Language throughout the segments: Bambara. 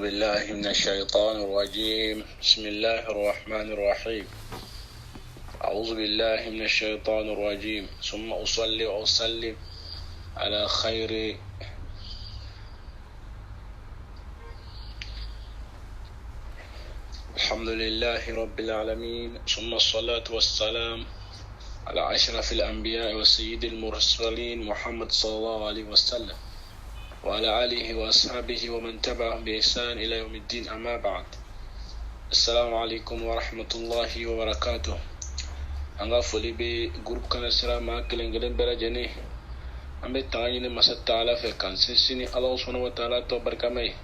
بالله من الشيطان الرجيم. بسم الله الرحمن الرحيم. أعوذ بالله من الشيطان الرجيم. ثم أصلي وأسلم على خير الحمد لله رب العالمين. ثم الصلاة والسلام على أشرف الأنبياء وسيد المرسلين محمد صلى الله عليه وسلم وعلى آله وأصحابه ومن تبعهم بإحسان إلى يوم الدين. أما بعد. السلام عليكم ورحمة الله وبركاته. أنا فولي بجروب كان السلام عليكم برجني أمي تاني مسات تعالى في كان سيني الله سبحانه وتعالى تبارك ماي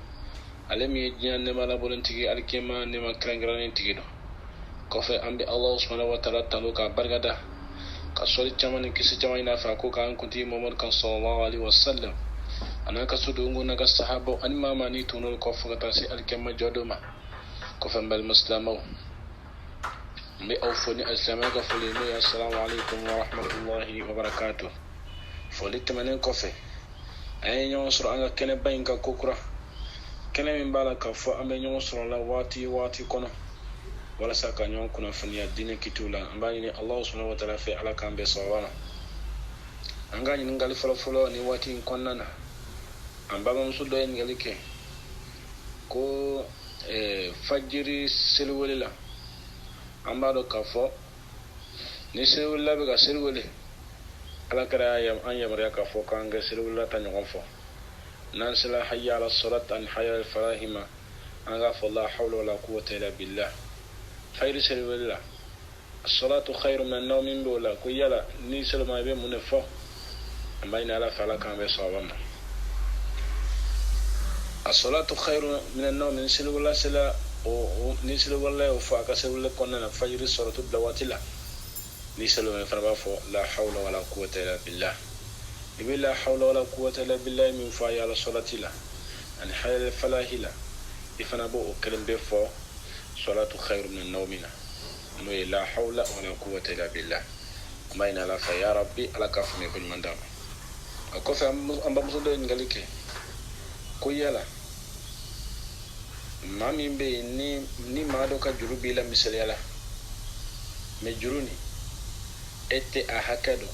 ألم يجيان نما لبولن تيجي الكيما نما كرنجران تيجي كوفي أمي الله سبحانه وتعالى تلوك بركة كسولي جمان كيسي جمان نافعكو كان كنتي محمد صلى الله عليه وسلم أنا كسودونغو نغا صحابو أني ماماني تونول كوفو كتاسي الكيما جودوما كوفي مبال مسلمو مي أوفوني السلام كفولي مي السلام عليكم ورحمة الله وبركاته. فولي تمانين كوفي أي نيونسر أنا كنه باينكا كوكرا كنه من بالا كفو أمي نيونسر لا واتي كونو ولا ساكا نيون كنا فنيا دين كتولا أمباني الله سبحانه وتعالى في على كان بصوانا أنغاني نغالي فلو ني واتي كوننا أمبابا مسودو نغالي كي ko fajiri selwele la ambado kafo ni selwele be ga selwele ala kara an yamara kafo kan ga selwele ta nyon fo nan sala hayya ala salat an hayya al farahima an ga fa la hawla wala quwwata illa billah khayr selwele la as-salatu khayru min an-nawm bola ko yala ni selma be mun fo ambayna ala fala kan be sawama الصلاة خير من النوم. نسل ولا سلا نسل ولا وفاك سلا كنا نفجر الصلاة الدواتلا نسل من فربافو لا حول ولا قوة إلا بالله. يبي لا حول ولا قوة إلا بالله من فاي على الصلاة لا أن حال فلا هلا يفنا بو كلم بفو صلاة خير من النومنا نوي لا حول ولا قوة إلا بالله ما إن لا فيا ربي على كف من كل من دام أكوف أم بمسودو إنغاليكي koyala mami be ni mado ka juru bila misalyala me juruni ette a hakado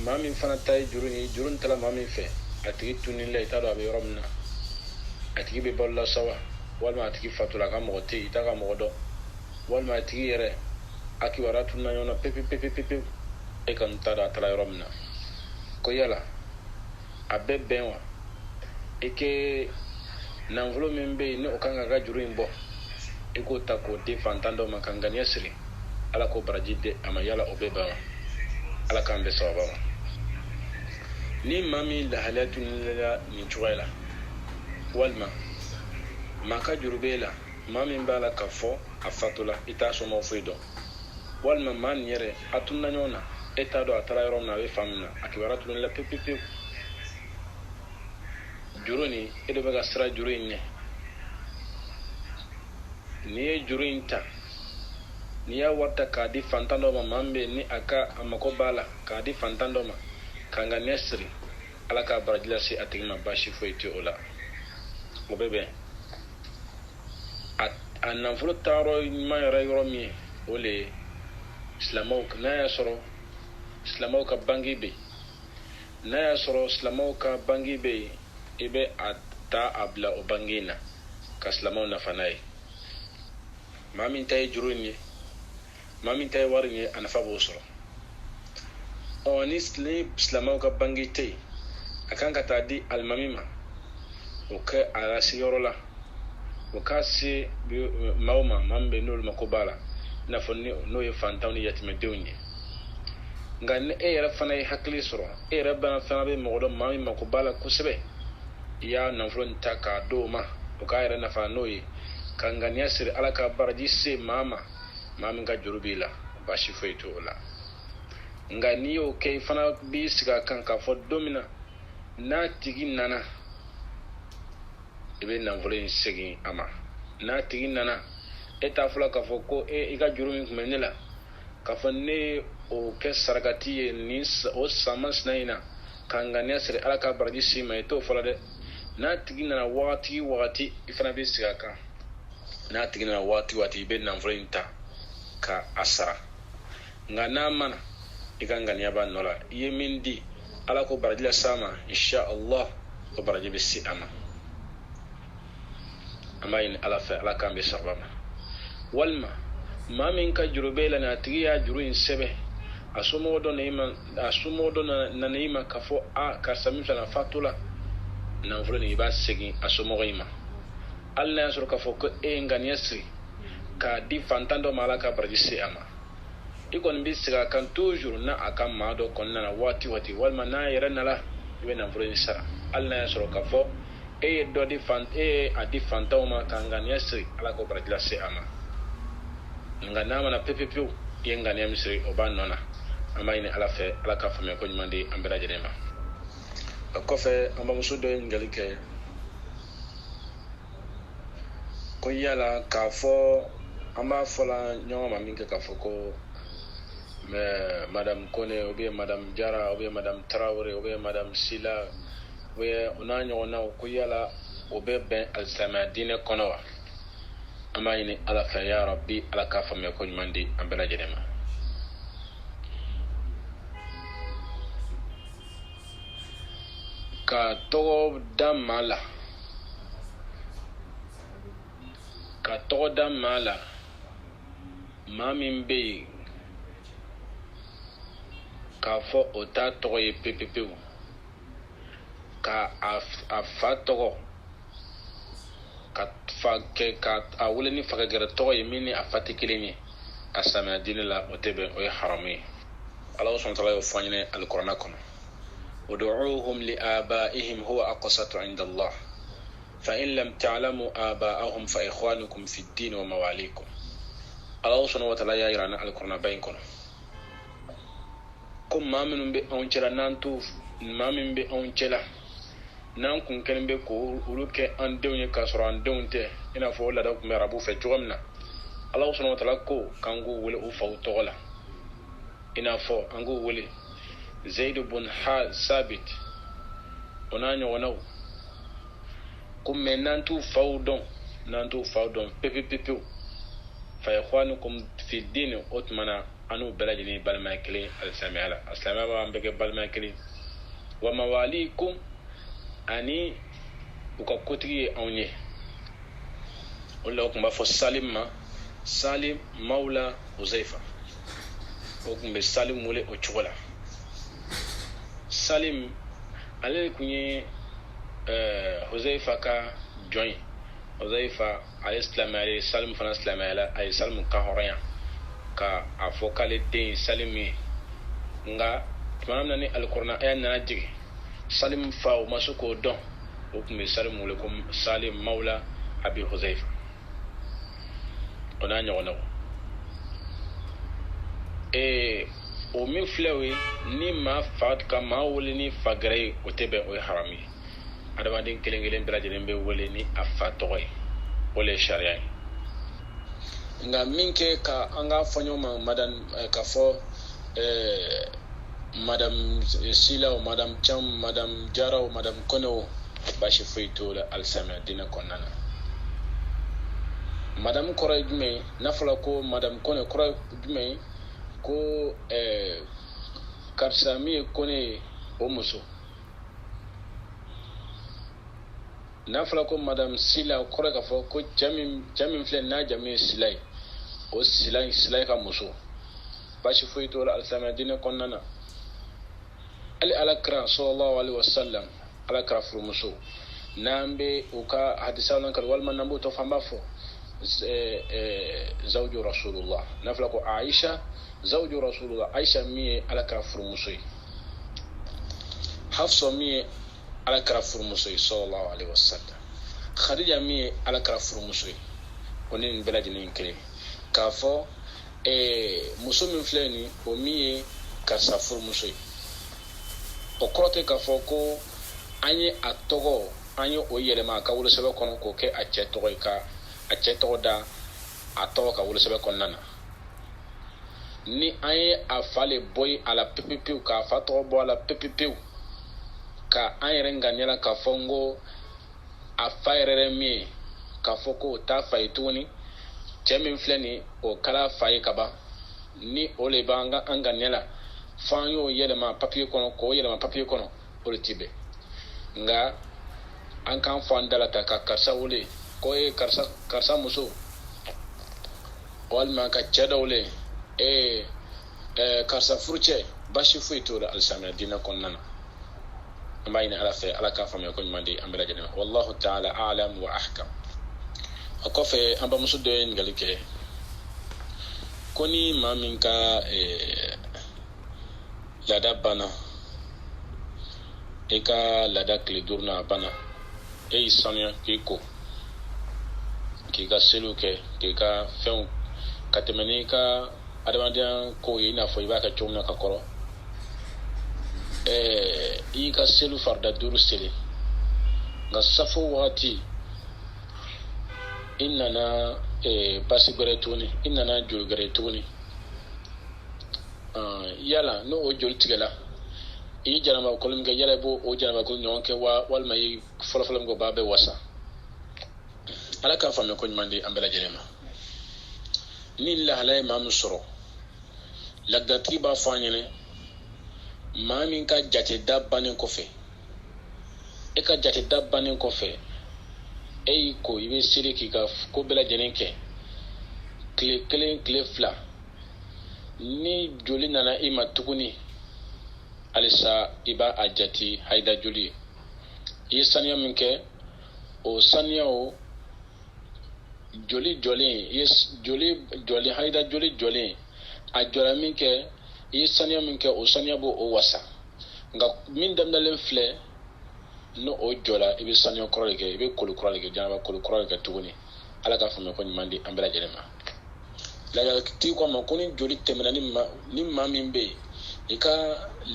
mami fana tay jurun tala mami fe atigi tunile itado abe romna atigi be bolla sawa walma atigi fatula ka mogote itaga mogodo walma atigi yere aki waratu na yona pepe e kan tada tala romna koyala abe benwa eke nanvolo membe ni okanga ga juru imbo eko tako de fantando makangania siri ala ko brajide amayala obeba ala kambe sawaba ni mami la halatu la ni chuela walma maka jurubela mami mbala kafo afatula itaso mo fuido walma man yere atunna nyona etado atala yorom na we famna akibaratu la pepe juruni edo bega sra juruin ni juruin ta ni ya wata kadi fantando ma mambe ni aka amako bala kadi fantando ma kanga nesri ala ka barajila si atigma bashi foiti ola obebe an fulo taro ma yara yoromi ole islamok na ya soro islamok bangi be na ya soro islamok bangi be ibe ata abla obangina kaslamo na fanai mami tay juruni mami tay warni anafa bosoro honestly islamo ka bangite akan kata di almamima oke ala sigorola okasi mauma mambe nul makobala na fonni no ye fantawni yatime dewni ngane e yara fanai hakli soro e rabbana fanabe mogodo mami makobala kusebe ya nanfulon taka doma o kayra nafa noyi kangani asir alaka baraji se mama nga jurubila bashi feito la ngani o kay fana bi siga kanka fo domina na tigi nana ibe nanfulon segi ama na tigi nana eta fula ka fo ko iga jurumi kumenela ka fo ne o ke saragati ni o samas naina kangani asir alaka baraji se mai to fala de n'a tigi nana wagati i fana bɛ sigi a kan n'a tigi nana wagati i bɛ nafolo in ta ka a sara nka n'a mana i ka ŋaniya b'a nɔ la i ye min di ala ko baraji la s'a ma insha Allah o baraji bɛ se a ma an b'a ɲini ala fɛ ala k'an bɛ sababa ma walima maa min ka juru b'e la n'a tigi y'a juru in sɛbɛn a somɔgɔ dɔ nana i ma k'a fɔ karisa min filɛ na faatu la nafolo nin i b'a segin a somɔgɔ in ma hali n'a y'a sɔrɔ k'a fɔ ko e ye ŋaniya siri k'a di fantan dɔ ma ala ka baraji se a ma i kɔni bɛ segin a kan toujours n'a a ka maa dɔ kɔnɔna na waati walima n'a yɛrɛ nana i bɛ nafolo in sara hali n'a y'a sɔrɔ k'a fɔ e ye a di fantanw ma ka ŋaniya siri ala ka baraji lase a ma nka n'a mana pewu i ye ŋaniya min siri o b'a nɔ na an b'a ɲini ala fɛ ala ka faamuya ko ɲuman di an bɛɛ lajɛlen ma o kɔfɛ an bamuso dɔ ye ɲininkali kɛ ko yala k'a fɔ an b'a fɔla ɲɔgɔn ma min kɛ k'a fɔ ko madame Kone ou bien madame Jara ou bien madame Traoré ou bien madame Sila ou bien o n'a ɲɔgɔnnaw ko yala o bɛ bɛn alisamaya diinɛ kɔnɔ wa an b'a ɲini ala fɛ ya rabbi ala k'a faamuya ko ɲuman di an bɛɛ lajɛlen ma ka tɔgɔ da maa la maa min bɛ yen k'a fɔ o t'a tɔgɔ ye pewu ka a fa tɔgɔ ka a wele ni fakagɛrɛ tɔgɔ ye min ni a fa tɛ kelen ye a samaya diinɛ la o tɛ bɛn o ye haramu ye ala subhanahu wa ta'ala y'o fɔ an ɲɛna alikuranɛ kɔnɔ ud'uuhum li abaihim huwa aqsatu inda Allah fa in lam ta'lamu abaahum fa ikhwanukum fi ad-din wa mawalikum ala subhanahu wa ta'ala y'a yira na alikuranɛ ba in kɔnɔ ko maa minnu bɛ anw cɛla n'an kun kɛlen bɛ ko olu kɛ an denw ye k'a sɔrɔ an denw tɛ i n'a fɔ o laadaw tun bɛ arabu fɛ cogo min na ala subhanahu wa ta'ala ko k'an k'u wele u faw tɔgɔ la i n'a fɔ an k'u wele Zaid ibn Sabit o n'a ɲɔgɔnnaw ko mɛ n'an t'u faw dɔn pewu fa ikhwanukum fi din o tuma na an n'u bɛɛ lajɛlen balimaya kelen alisamaya la alisamaya b'an bɛɛ kɛ balimaya kelen wa mawalikum ani u ka kotigi ye anw ye o la o tun b'a fɔ Salim mawla Huzaifa o tun bɛ Salim wele o cogo la Salim ale kun ye Huzaifa ka jɔn ye Huzaifa a ye silamɛya Salim fana silamɛya la a ye Salim ka hɔrɔnya ka a fɔ k'ale den Salim ye nka tuma min na ni alikuranɛ aya nana jigin Salim fa o ma se k'o dɔn o tun bɛ Salim wele ko Salim mawla Abi Huzaifa o n'a ɲɔgɔnnaw o min filɛ o ye ni maa fa ka maa wele ni fa gɛrɛ ye o tɛ bɛn o ye haramu ye adamaden kelen bɛɛ lajɛlen bɛ wele ni a fa tɔgɔ ye o le ye sariya ye nka min kɛ ka an ka fɔ ɲɔgɔn ma ka fɔ madame Sila o madame Cham madame Jara o madame Kone o baasi foyi t'o la alisamaya diinɛ kɔnɔna na madame kɔrɔ ye jumɛn ye n'a fɔra ko madame Kone kɔrɔ ye jumɛn ye ko karisa min ye Kone ye o muso n'a fɔra ko madame Sila kɔrɔ k'a fɔ ko cɛ min filɛ n'a jamu ye Sila ye o Sila ka muso baasi foyi t'o la alisamaya diinɛ kɔnɔna na hali alakira sallallahu alaihi wasallam alakira furumuso n'an bɛ u ka hadisaw la kari walima n'an b'o tɔfɔ an b'a fɔ zawju rasulullah n'a fɔra ko Aisha zawju rasulullah Aisha min ye alakira furumuso ye Hafsa min ye alakira furumuso ye sallallahu alaihi wasallam Khadija min ye alakira furumuso ye o ni nin bɛɛ lajɛlen kelen k'a fɔ muso min filɛ nin o min ye karisa furumuso ye o kɔrɔ tɛ k'a fɔ ko an ye a tɔgɔ an ye o yɛlɛma a ka wolosɛbɛn kɔnɔ k'o kɛ a cɛ tɔgɔ ye ka a cɛ tɔgɔ da a tɔgɔ ka wolosɛbɛn kɔnɔna na ni an ye a fa le bɔ a la pewu k'a fa tɔgɔ bɔ a la pewu ka an yɛrɛ ŋaniya la k'a fɔ n ko a fa yɛrɛ min ye k'a fɔ ko o t'a fa ye tuguni cɛ min filɛ nin o kɛra fa ye kaban ni o le b'an ka ɲɛ la f'an y'o yɛlɛma papiye kɔnɔ k'o yɛlɛma papiye kɔnɔ o de ti bɛn nka an k'an fɔ an da la ta ka karisa wele k'o ye karisa muso walima ka cɛ dɔ wele karisa furucɛ basi foyi t'o la alisamina diinɛ kɔnɔna na an b'a ɲini ala fɛ ala k'a faamuya ko ɲuman di an bɛɛ lajɛlen ma wallahu ta'ala a'lam wa ahkam o kɔfɛ an bamuso dɔ ye ɲininkali kɛ ko ni maa min ka laada banna i ka laada tile 5 banna e y'i sanuya k'i ko k'i ka seliw kɛ k'i ka fɛnw ka tɛmɛ n'i ka adamadenya kow ye i n'a fɔ i b'a kɛ cogo min na ka kɔrɔ i y'i ka seliw farida 5 seli nka safo wagati i nana basi gɛrɛ tuguni i nana joli gɛrɛ tuguni yala n'o o joli tigɛla i ye janabakɔli min kɛ yala i b'o janabakɔli ɲɔgɔn kɛ walima i ye fɔlɔfɔlɔ min kɛ o b'a bɛɛ wasa ala k'a faamuya ko ɲuman di an bɛɛ lajɛlen ma ni lahala ye maa min sɔrɔ ladatigi b'a fɔ an ɲɛnɛ maa min ka jate da bannen kɔfɛ e ka jate da bannen kɔfɛ e y'i ko i bɛ seli k'i ka ko bɛɛ lajɛlen kɛ tile 1 tile 2 ni joli nana i ma tuguni halisa i b'a a jate haida joli i ye saniya min kɛ o saniya o joli jɔlen i ye joli haida joli jɔlen a jɔra min kɛ i ye saniya min kɛ o saniya b'o o wasa nka min daminɛlen filɛ no o jɔla i bɛ saniya kɔrɔ de kɛ i bɛ koli kura de kɛ janaba koli kura de kɛ tuguni ala k'a faamuya ko ɲuman di an bɛɛ lajɛlen ma ladatigi ko a ma ko ni joli tɛmɛna ni maa min bɛ yen i ka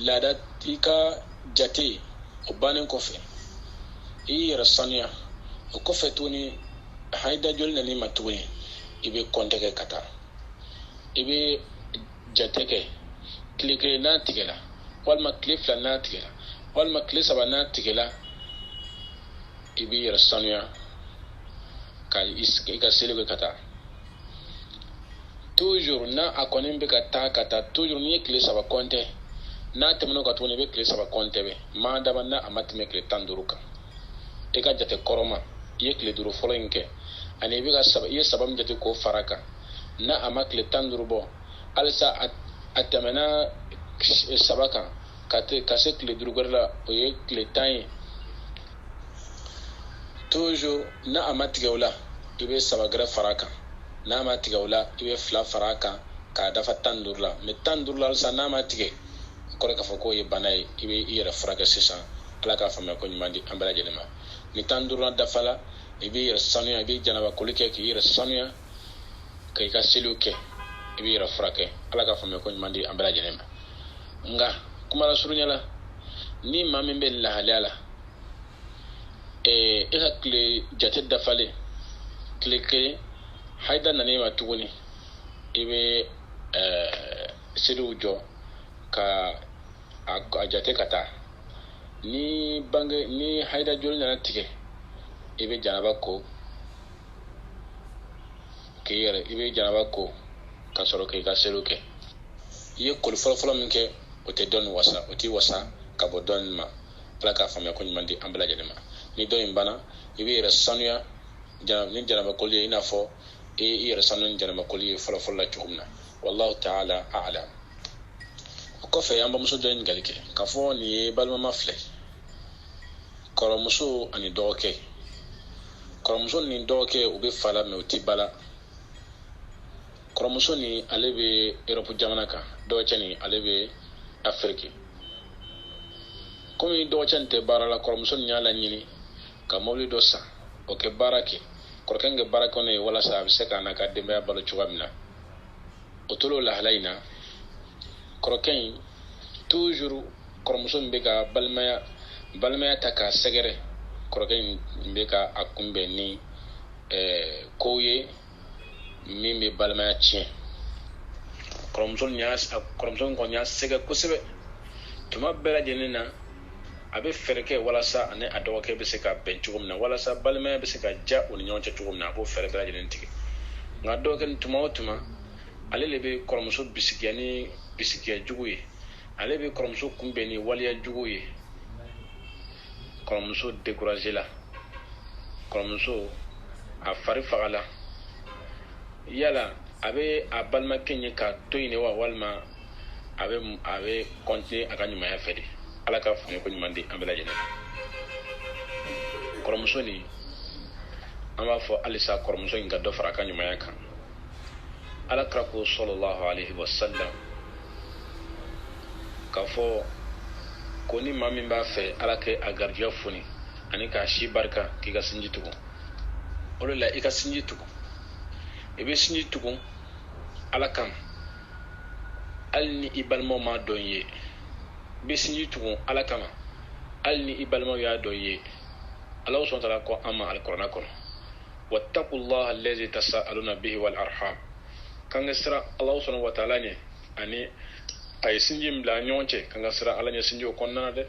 laada i ka jate o bannen kɔfɛ i y'i yɛrɛ saniya o kɔfɛ tuguni haida joli nana i ma tuguni i bɛ kɔnte kɛ ka taa i bɛ jate kɛ tile 1 n'a tigɛla walima tile 2 n'a tigɛla walima tile 3 n'a tigɛla i b'i yɛrɛ sanuya ka i ka seli kɛ ka taa toujours n'a a kɔni bɛ ka taa toujours n'i ye tile 3 kɔnte n'a tɛmɛn'o kan tuguni i bɛ tile 3 kɔnte bɛ maa dama n'a a ma tɛmɛ tile 15 kan i ka jate kɔrɔma i ye tile 5 fɔlɔ in kɛ ani i ye saba min jate k'o fara kan n'a a ma tile 15 bɔ halisa a tɛmɛna 7 kan ka se tile 5 wɛrɛ la o ye tile 10 ye toujours n'a a ma tigɛ o la i bɛ 7 gɛrɛ fara kan n'a ma tigɛ o la i bɛ 2 fara kan k'a dafa 15 la mais 15 la halisa n'a ma tigɛ o kɔrɔ k'a fɔ k'o ye bana ye i bɛ i yɛrɛ furakɛ sisan ala k'a faamuya ko ɲuman di an bɛɛ lajɛlen ma ni 15 dafa la i b'i yɛrɛ sanuya i b'i janaba koli kɛ k'i yɛrɛ sanuya ka i ka seliw kɛ i b'i yɛrɛ furakɛ ala k'a faamuya ko ɲuman di an bɛɛ lajɛlen ma nka kuma la surunya la ni maa min bɛ lahalaya la e ka tile jate dafalen tile 1 haida nana ma tuguni i bɛ seliw jɔ ka a jate ka taa ni haida joli nana tigɛ i bɛ janaba ko i bɛ janaba ko ka sɔrɔ k'i ka seliw kɛ i ye koli fɔlɔfɔlɔ min kɛ o tɛ dɔɔni wasa o t'i wasa ka bɔ dɔɔni ma ala k'a faamuya ko ɲuman di an bɛɛ lajɛlen ma ni dɔ in banna i bɛ yɛrɛ sanuya ni janaba koli ye i n'a fɔ i yɛrɛ sanuya ni janaba koli ye fɔlɔfɔlɔ la cogo min na wallahu ta'ala a'lam o kɔfɛ an bamuso dɔ ye ɲininkali kɛ k'a fɔ nin ye balimama filɛ kɔrɔmuso ani dɔgɔkɛ kɔrɔmuso ni dɔgɔkɛ u bɛ fa la mɛ u tɛ ba la kɔrɔmuso ni ale bɛ Europe jamana kan dɔgɔcɛ ni ale bɛ Afiriki komi dɔgɔcɛ nin tɛ baara la kɔrɔmuso ni y'a laɲini ka mobili dɔ san o kɛ baara kɛ kɔrɔkɛ in kɛ baara kɛ n'o ye walasa a bɛ se ka n'a ka denbaya balo cogoya min na o tora o lahala in na kɔrɔkɛ in toujours kɔrɔmuso min bɛ ka balimaya ta k'a sɛgɛrɛ kɔrɔkɛ in bɛ ka a kunbɛn ni kow ye min bɛ balimaya tiɲɛ kɔrɔmuso in kɔni y'a sɛgɛ kosɛbɛ tuma bɛɛ lajɛlen na abe ferke wala sa ane adoke be se ka ben chugumna wala sa balma be se ka ja on nyon cha chugumna bo fere bela jenen tigi ngado ken tuma ale lebe koromso bisikiani bisikia juguye ale be koromso kumbeni waliya juguye koromso décourager la koromso a fari fagala yala abe a balma kenye ka toyine wa walma abe continuer aka nyumaya fedi ala ka fune ko nyumandi ambela jene koromso ni ama fo alisa koromso inga do fara aka nyumaya kan ala krako sallallahu alaihi wasallam ka fo ko ni mami ba fe ala ke agarja funi ani ka shi barka ki ga sinji tugo olo la ika sinji tugo ebe sinji tugo ala kam alni ibalmo ma donye be sinji tugo ala kama alni ibalmo ya donye Allah subhanahu wa ta'ala ko amma alqur'ana kono wattaqullaha allazi tasaaluna bihi wal arham kanga sira Allah subhanahu wa ta'ala ne ani ay sinji mla nyonche kanga sira ala ne sinji o konnana de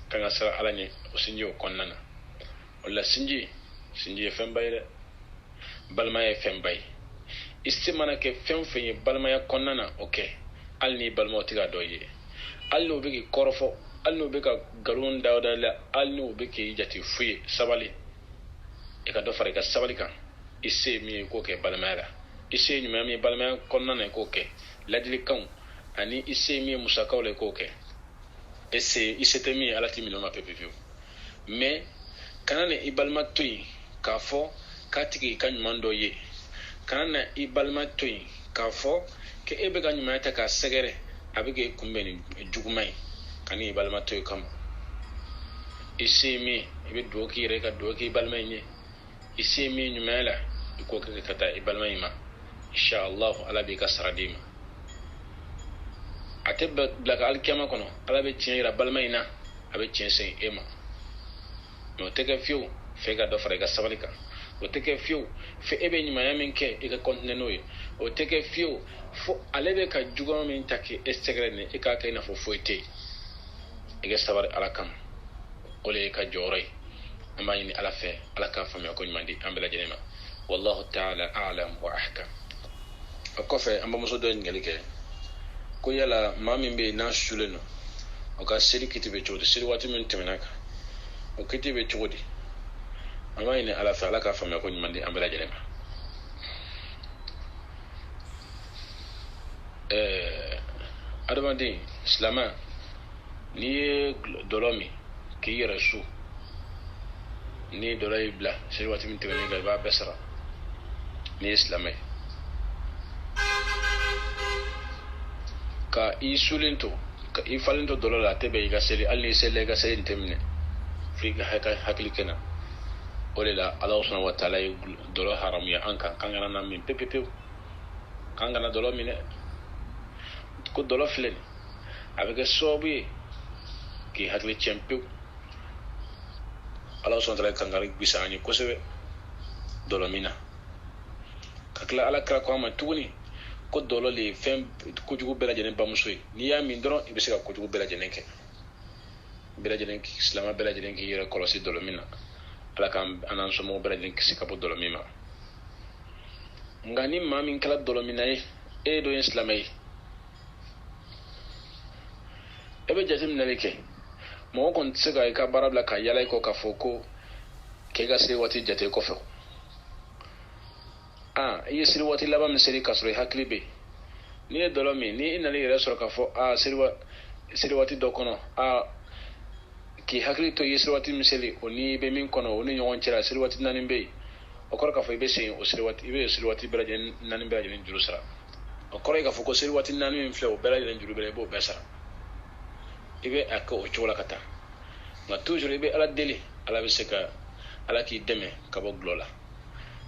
kanga sira ala ne o sinji o konnana wala sinji fembayre balma e fembay istimana ke femfenye balma ya konnana okay alni balma tiga doye alno bigi korofo alno biga galun dawda la alno bigi jati fuye sabali e ka do fare ka sabali kan isse mi ko ke balma la isse ni mi balma konnana ko ke ladili kan ani isse mi musakawle ko ke isse temi alati mi no ma pepefiu mais kanane ibalma tuy kafo katiki kanyumando ye kanana ibalma tuy kafo ke ebe kanyuma ta ka segere abige kumbeni jugumai kani ibalma tuy kam isimi ibe doki reka doki ibalma nye isimi nyumela iko ke kata ibalma ima insha Allah ala bi kasradima atebba blaka alkiyama kono ala be tinyira balma ina abe tiense ema no teke fiu fe ga do fare ga sabalika o teke fiu fe ebe nyima ya minke e ga kontine noy o teke fiu fo alebe ka jugo min take estegre ne e ka kayna fo foite e ga sabar alakam ole ka joray amma ni ala fe ala ka fami ko nyimandi ambela jenema wallahu ta'ala a'lam wa ahkam akofe amba muso do ngalike ko yala mami be na shuleno o ka seri kitibe chodi seri wati min temenaka o kitibe chodi amma ina ala fa ala ka fami ko nyimandi ambela jenema adamadi islama ni dolomi ki yarasu ni dolay bla seri wati min temenaka ba besra ni islamai ka isulinto ka ifalinto dolola tebe ga seli alni sele ga seli temne friga haklikena olela Allah subhanahu wa ta'ala dolo haram ya anka kangana na min pepepe kangana dolo mine ko dolo flen avec sobi ki hakli champion Allah subhanahu wa ta'ala kangari bisani ko sebe dolo mina kakla ala kra ko ma tuni ko dolo le fem ko jugo bela jenen bamusoy ni ya min doron ibe sika ko jugo bela jenen ke bela jenen ki islama bela jenen ki yere kolosi dolo mina ala kam anan somo bela jenen ki sika bo dolo mima ngani mamin kala dolo mina e do islamai ebe jatim nalike mo kon tsiga ka barabla ka yalay ko ka foko ke ga se wati jate ko fe yesiri wati laba misiri kasro haklibe ni dolomi ni inali resoro ka fo siri wati dokono ki hakli to yesiri wati misiri oni be min kono oni nyon chira siri wati nanin be okor ka fo be sen o siri wati belajen nanin belajen jurusra okor ka fo ko siri wati nanin min fle o belajen juru be bo besara ibe akko o chola kata ma toujours ibe ala deli ala be seka ala ki deme ka bo glola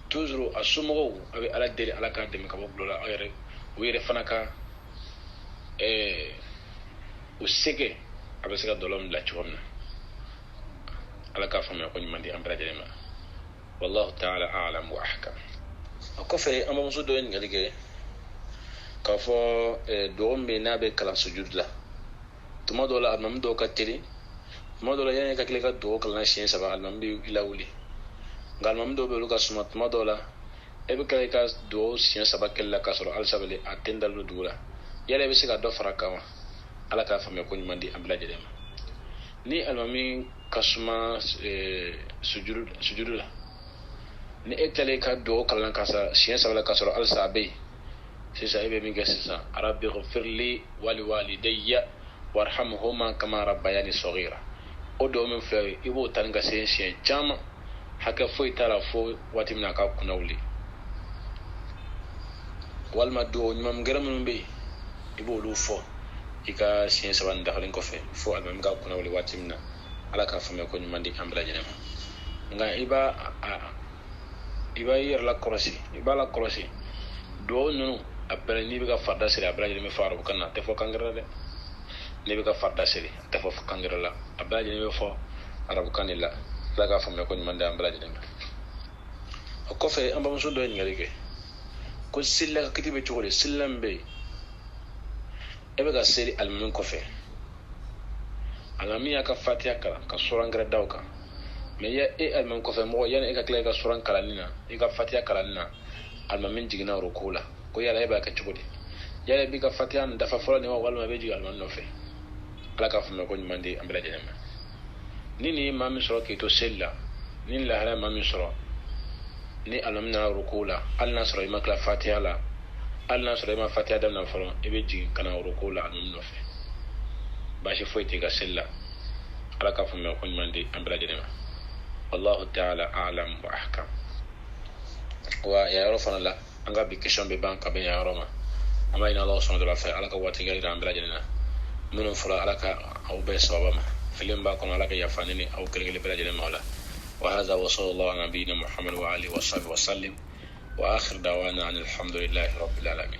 toujours asumo avec ala deli ala ka dem ka boklo la ayre wire fanaka o sege avec sega dolom la chomna ala ka fami ko nyimandi ambra jelema wallahu ta'ala a'lam wa ahkam ko fe amba muso do ngalige ka fo do mbe na be kala sujud la tuma do la amam do ka teli modola yana ka kile ka do kala shin saba almambi ilawli ngal mamdo be luka sumat modola ebe kale ka do shin saba kala ka soro al sabale atenda lu dura yale be siga do farakawa ala ka fami ko nyumandi ambla jedem ni almami kasuma sujudu la ni ekale ka do kala ka sa shin saba ka soro al sabe sisa ebe mi gasisa rabbi ghfirli wali walidayya warhamhuma kama rabbayani saghira o do min fere ibo tanga sen shen chama haka foi tara fo wati mina ka kunawli wal ma do nyam garam be ibo lu fo ika shen saban dakhalin ko fe fo al mam ka kunawli wati mina ala ka fami ko nyumandi ambla jenema nga iba yer la korosi do nunu après ni bi ka farda siri abla jenema faru kana te fo kangra de ni bi ka farda siri te fo kangra la abla jenema fo arabu kanilla la ka fami ko nyumandi ambla jenema ko fe amba muso do ngari ke ko silla ka kitibe chogole sillambe ebe ga siri almin ko fe alamiya ka fatiha kala ka suran gara dawka me ya almin ko fe mo yana ka kila ka suran kala nina ka fatiha kala nina almin jigina rukula ko yala ebe ka chogode yala bi ka fatiha ndafa fola ni wal ma be jigal man no fe ala ka fami ko nyumandi ambla jenema nini mami soro ke to sella nin la hala mami soro ni alamna rukula alna soro ma kala fatiha la alna soro ma fatiha dam na folo ebe ji kana rukula alum no fe bashi foyti ga sella ala ka fami ko nyumandi ambla jenema wallahu ta'ala a'lam wa ahkam wa ya rofana la anga bi question be banka be ya roma ama ina Allah subhanahu wa ta'ala ala ka wati ga ambla jenema minun fula ala ka au be sabama فيلم باكم على كي يفانني أو كل بلاد المولى وهذا وصلى الله على نبينا محمد وعلى آله وصحبه وسلم وآخر دعوانا عن الحمد لله رب العالمين.